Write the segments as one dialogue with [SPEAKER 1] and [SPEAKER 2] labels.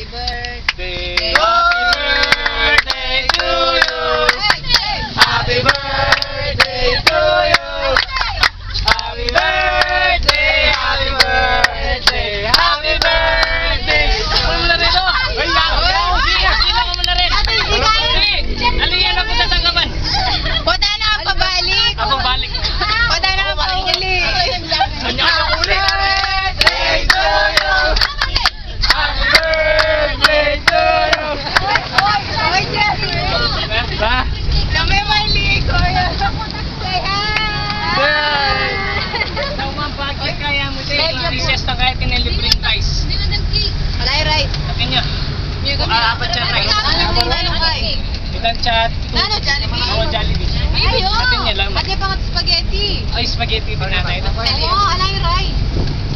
[SPEAKER 1] Happy birthday.
[SPEAKER 2] Happy birthday to you. Happy birthday to you. Happy birthday, happy birthday, happy birthday. Ano mo na rin o? Ay, sila mo na rin. Ano yan ako tatanggapan?
[SPEAKER 1] Punta na ang pabalik.
[SPEAKER 2] Ako balik.
[SPEAKER 1] Punta na ang pauli.
[SPEAKER 2] Ano ang uli? Birthday to you. Happy birthday to you.
[SPEAKER 1] Oy, Jeffrey.
[SPEAKER 2] Ba?
[SPEAKER 1] Kami may ligo. Say hi.
[SPEAKER 2] Bakit kaya mo tayo recess na kahit kinalibreng rice?
[SPEAKER 1] Malay right.
[SPEAKER 2] Akin nyo. Apat siya rice.
[SPEAKER 1] Anong kay?
[SPEAKER 2] Ilan chat?
[SPEAKER 1] Nano, Jollibee?
[SPEAKER 2] Oo, Jollibee.
[SPEAKER 1] Ayun.
[SPEAKER 2] Atin niya lang.
[SPEAKER 1] Pati pang spaghetti.
[SPEAKER 2] Ay, spaghetti din natin.
[SPEAKER 1] Oo, alay rice.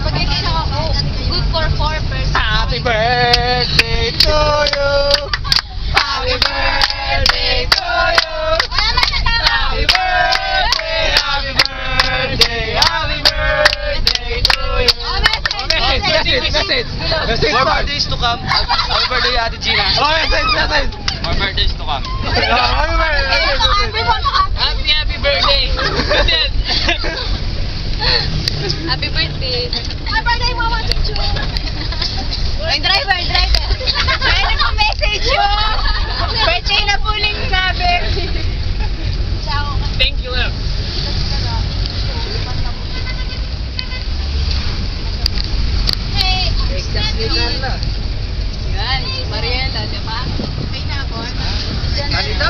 [SPEAKER 1] Spaghetti sa ako. Good for 4 persons.
[SPEAKER 2] Happy birthday to you. Happy birthday to you. Happy birthday, happy birthday, happy birthday to you. Message.
[SPEAKER 3] More birthdays to come. Happy birthday, Ate Gina.
[SPEAKER 2] Oh, message.
[SPEAKER 3] More birthdays to come.
[SPEAKER 2] Happy birthday.
[SPEAKER 1] Happy birthday. Happy birthday, Mama Chuchu. Ay, driver. Kaya nagpa-message yun. Birthday na puling sabi.
[SPEAKER 2] Thank you.
[SPEAKER 1] Hey, yan, Mariela, di ba? May nabon.
[SPEAKER 3] Kanito?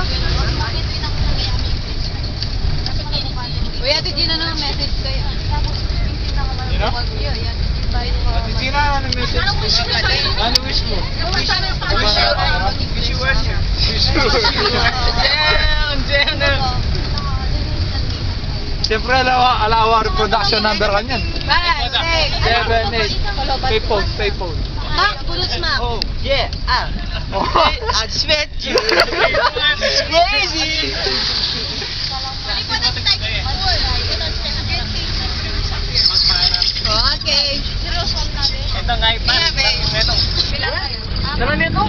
[SPEAKER 1] Uy, Ate Gina na message kayo.
[SPEAKER 2] Gina?
[SPEAKER 1] Yan, invite mo.
[SPEAKER 3] Ate Gina, ano message?
[SPEAKER 1] Anong wish mo?
[SPEAKER 3] Ano wish mo?
[SPEAKER 1] Wish you were here.
[SPEAKER 3] Siyempre, alawa reproduction number kanyan.
[SPEAKER 1] 5, 6.
[SPEAKER 3] 7, 8. Payphone.
[SPEAKER 1] Ha? Bulos ma.
[SPEAKER 3] Oh, yeah. I sweat you. It's crazy.
[SPEAKER 1] Okay.
[SPEAKER 2] Ito nga ipa. Ito. Naman ito.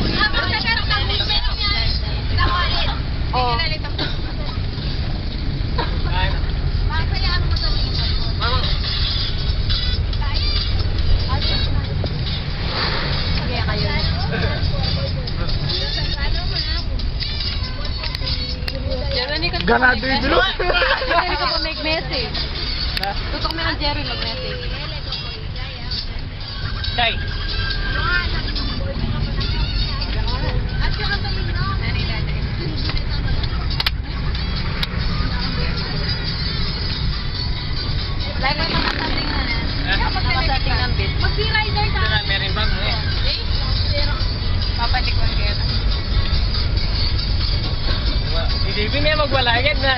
[SPEAKER 1] Oh.
[SPEAKER 3] Ganado yung dulo.
[SPEAKER 1] Jerry ko pa mag-message. Tutok mo ng Jerry mag-message.
[SPEAKER 2] Day.
[SPEAKER 1] Live ay makasating na. Makasating ng bit. Mag-rider
[SPEAKER 2] Ito na, meron bang eh.
[SPEAKER 1] Papalikwan kayo.
[SPEAKER 2] Hindi niya magwala. Yan na.